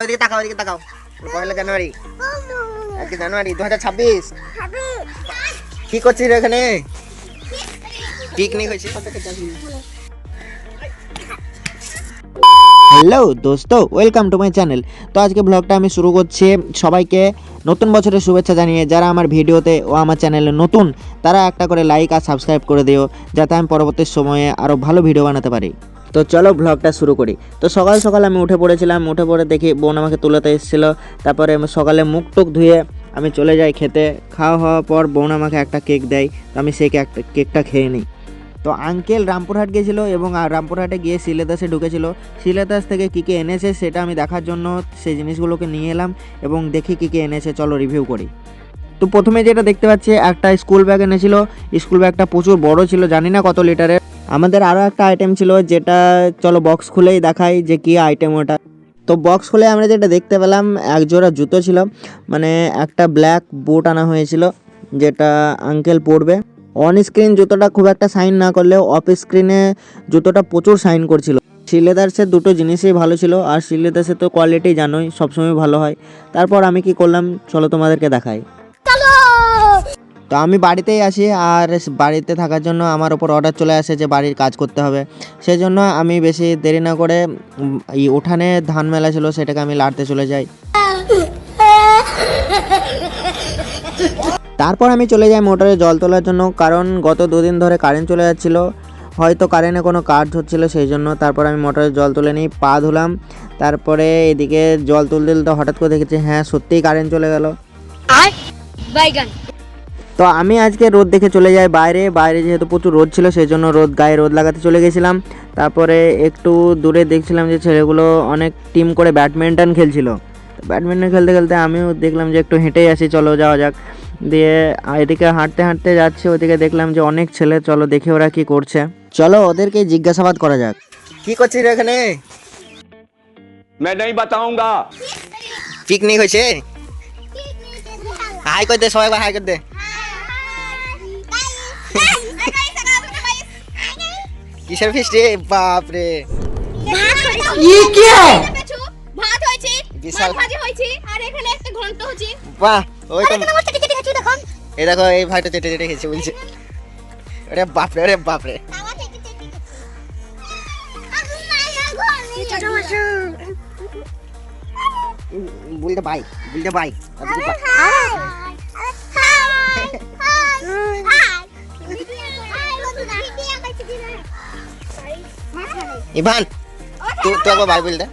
ওদিকে তাকাও, ওদিকে তাকাও। পয়লা জানুয়ারি, আজকে জানুয়ারি 2026। কি করছিস এখানে? পিকনিক হয়েছে। হ্যালো দোস্তো, ওয়েলকাম টু মাই চ্যানেল। তো আজকে ব্লগটা আমি শুরু করছি সবাইকে নতুন বছরের শুভেচ্ছা জানিয়ে। যারা আমার ভিডিওতে ও আমার চ্যানেলে নতুন, তারা একটা করে লাইক আর সাবস্ক্রাইব করে দিও, যাতে আমি পরবর্তী সময়ে আরও ভালো ভিডিও বানাতে পারি। তো চলো ব্লগটা শুরু করি। তো সকাল সকাল আমি উঠে পড়েছিলাম, উঠে পড়ে দেখি বোন আমাকে তুলাতে এসেছিলো। তারপরে সকালে মুখ টুক ধুয়ে আমি চলে যাই খেতে। খাওয়া হওয়ার পর বোন আমাকে একটা কেক দেয়, তো আমি সেই কেকটা খেয়ে নিই। তো আঙ্কেল রামপুরহাট গিয়েছিলো এবং রামপুরহাটে গিয়ে সিলেদাসে ঢুকেছিল। সিলেদাস থেকে কী কী এনেছে সেটা আমি দেখার জন্য সেই জিনিসগুলোকে নিয়ে এলাম এবং দেখি কী কী এনেছে, চলো রিভিউ করি। তো প্রথমে যেটা দেখতে পাচ্ছি, একটা স্কুল ব্যাগ এনেছিল। স্কুল ব্যাগটা প্রচুর বড় ছিল, জানি না কত লিটারের। আমাদের আরও একটা আইটেম ছিল, যেটা চলো বক্স খুলেই দেখাই যে কী আইটেম ওটা। তো বক্স খুলে আমরা যেটা দেখতে পেলাম, এক জোড়া জুতো ছিল, মানে একটা ব্ল্যাক বুট আনা হয়েছিল, যেটা আঙ্কেল পরবে। অন স্ক্রিন জুতোটা খুব একটা সাইন না করলেও অফ স্ক্রিনে জুতোটা প্রচুর সাইন করছিল। সিলেদার্সের দুটো জিনিসই ভালো ছিল, আর সিলেদার্সের তো কোয়ালিটি জানোই সবসময় ভালো হয়। তারপর আমি কি করলাম চলো তোমাদেরকে দেখাই। তো আমি বাড়িতেই আছি, আর বাড়িতে থাকার জন্য আমার ওপর অর্ডার চলে আসে যে বাড়ির কাজ করতে হবে। সেই জন্য আমি বেশি দেরি না করে এই উঠানে ধান মেলা ছিল, সেটাকে আমি লাড়তে চলে যাই। তারপর আমি চলে যাই মোটরে জল তোলার জন্য, কারণ গত দুদিন ধরে কারেন্ট চলে যাচ্ছিল, হয়তো কারেন্টে কোনো কাজ হচ্ছিলো সেই জন্য। তারপর আমি মোটরে জল তুলে নিই, পা ধুলাম। তারপরে এদিকে জল তুলতে তুলতে হঠাৎ করে দেখেছি হ্যাঁ সত্যিই কারেন্ট চলে গেল। তো আমি আজকে রোদ দেখে চলে যাই বাইরে যেহেতু প্রচুর রোদ ছিল, সেই জন্য গায়ে রোদ লাগাতে চলে গেছিলাম। তারপরে একটু দূরে দেখছিলাম যে ছেলেগুলো অনেক টিম করে ব্যাডমিন্টন খেলছিল। ব্যাডমিন্টন খেলতে খেলতে আমিও দেখলাম যে একটু হেঁটেই আসি, চলো যাওয়া যাক। দিয়ে এদিকে হাঁটতে হাঁটতে যাচ্ছি, ওদিকে দেখলাম যে অনেক ছেলে, চলো দেখি ওরা কি করছে। চলো ওদেরকে জিজ্ঞাসাবাদ করা যাক। কি করছিস এখানে? मैं नहीं बताऊंगा। পিকনিক হয়েছে? হাই করে দে সবাই, হাই করে দে। কিসের ফিস্ট রে? বাপ রে, ভাত হয়েছে, বিশাল ভাজি হয়েছে, আর এখানে একটা ঘন্ট হয়েছে। বাহ, ওই তো দেখুন এই দেখো, এই ভাইটা চেটে চেটে খেয়েছে বলছে। আরে বাপ রে, আরে বাপ রে। বুলটা ভাই, বুলটা ভাই। ইভান, তুই একবার ভাই বলতে।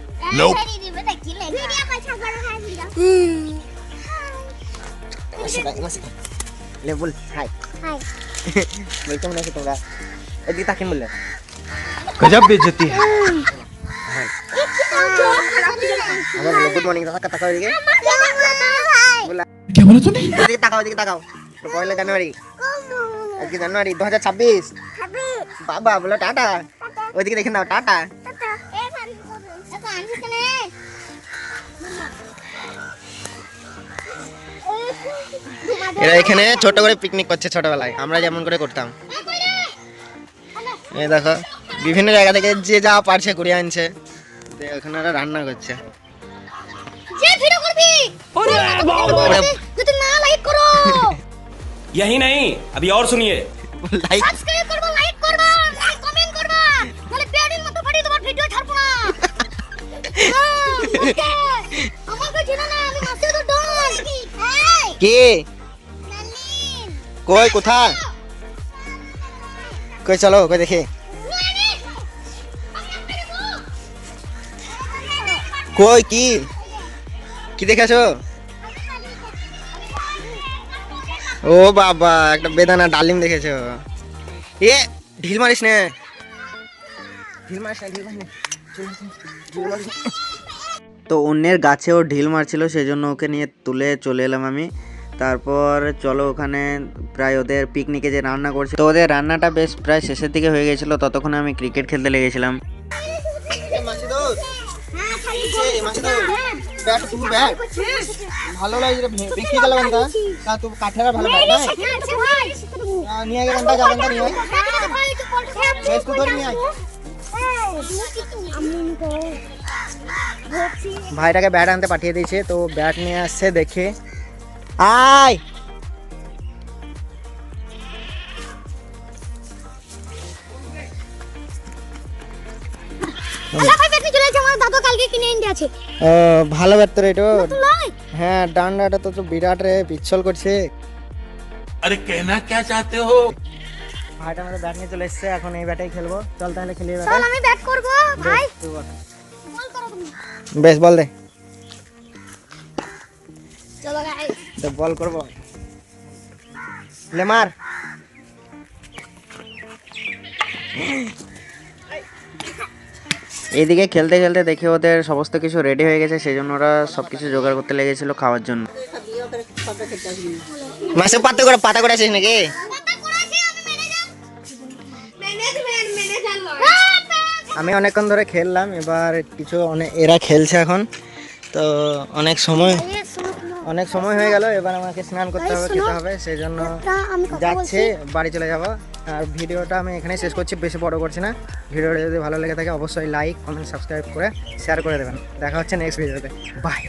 ले बोल हाय हाय बोल কেমন আছো তোমরা? এদিকে তাকিয়ে বললে गजब बेइज्जती है। আমরা বলো গুড মর্নিং, দাদা তাকাও এদিকে। বলা क्या बोला तूने? এদিকে তাকাও, এদিকে তাকাও। পয়লা জানুয়ারি, আজকে জানুয়ারি 2026। বাবা বলো টাটা। ওইদিকে দেখে নাও, টাটা। এরা এখানে ছোট করে পিকনিক করছে, ছোটবেলায় আমরা যেমন করে করতাম। এই দেখো বিভিন্ন জায়গা থেকে যে যা পারছে ঘুরে আনছে, এখানে ওরা রান্না করছে। यही नहीं, अभी और सुनिए। লাইক সাবস্ক্রাইব করবা, লাইক করবা, কমেন্ট করবা, বলে পেডির মতো ফাড়ি তোমার ভিডিও ছাড়বো না। ওকে আমাকে চিনো না, আমি মাসুদুর ডন। কে কই কোথায় কই, চলো কই দেখি। কই কি কি দেখেছো? ও বাবা, একটা বেদানা ডালিম দেখেছো? এ ঢিল মারিস না, ঢিল মারিস না, ঢিল মারিস না। তো অন্যের গাছেও ঢিল মারছিল, সেই জন্য ওকে নিয়ে তুলে চলে এলাম আমি। তারপর চলো ওখানে প্রায় ওদের পিকনিকে যে রান্না করছে, তো ওদের রান্নাটা বেশ প্রায় শেষের দিকে হয়ে গেছিলো। ততক্ষণে আমি ক্রিকেট খেলতে লেগেছিলাম। ভালো লাগে বিক্রি গেল বন্ধা, তা তো কাঠের ভালো ব্যাট নাই নিয়ে গেলাম, তা যাবেন নিয়ে বেশ তো ধরে নিয়ে আয়। ভাইটাকে ব্যাট আনতে পাঠিয়ে দিয়েছে, তো ব্যাট নিয়ে আসছে, দেখে আয়। আলা ভাই ব্যাট নিয়ে চলে যাচ্ছে, আমার দাদু কালকে কিনে এনে আছে। ও ভালো ব্যাট তো এটা। তো লয় হ্যাঁ ডান্ডাটা তো বিরাট রে, পিছল করছে। अरे कहना क्या चाहते हो? ভাইটা আমাদের ব্যাট নিয়ে চলে এসছে, এখন এই ব্যাটেই খেলবো। চল তাহলে খেলি ব্যাট। চল আমি ব্যাট করব ভাই। বল করো তুমি। বেশ বল দে, চলো গাইস। তো বল করবো, লে মার। এইদিকে খেলতে খেলতে দেখে ওদের সমস্ত কিছু রেডি হয়ে গেছে, সেই জন্য ওরা সবকিছু জোগাড় করতে লেগেছিল খাওয়ার জন্য। মাসে পাতা করে আসিস নাকি? কথা করাছি আমি ম্যানেজার। ম্যানেজার লয়। আমি অনেকক্ষণ ধরে খেললাম, এবার কিছু এরা খেলছে এখন, তো অনেক সময় হয়ে গেল, এবার আমাকে স্নান করতে হবে, খেতে হবে, সেই জন্য আমি কথা যাচ্ছে, বাড়ি চলে যাব। আর ভিডিওটা আমি এখানেই শেষ করছি, বেশি বড় করছি না। ভিডিওটা যদি ভালো লেগে থাকে অবশ্যই লাইক, কমেন্ট, সাবস্ক্রাইব করে শেয়ার করে দেবেন। দেখা হচ্ছে নেক্সট ভিডিওতে, বাই।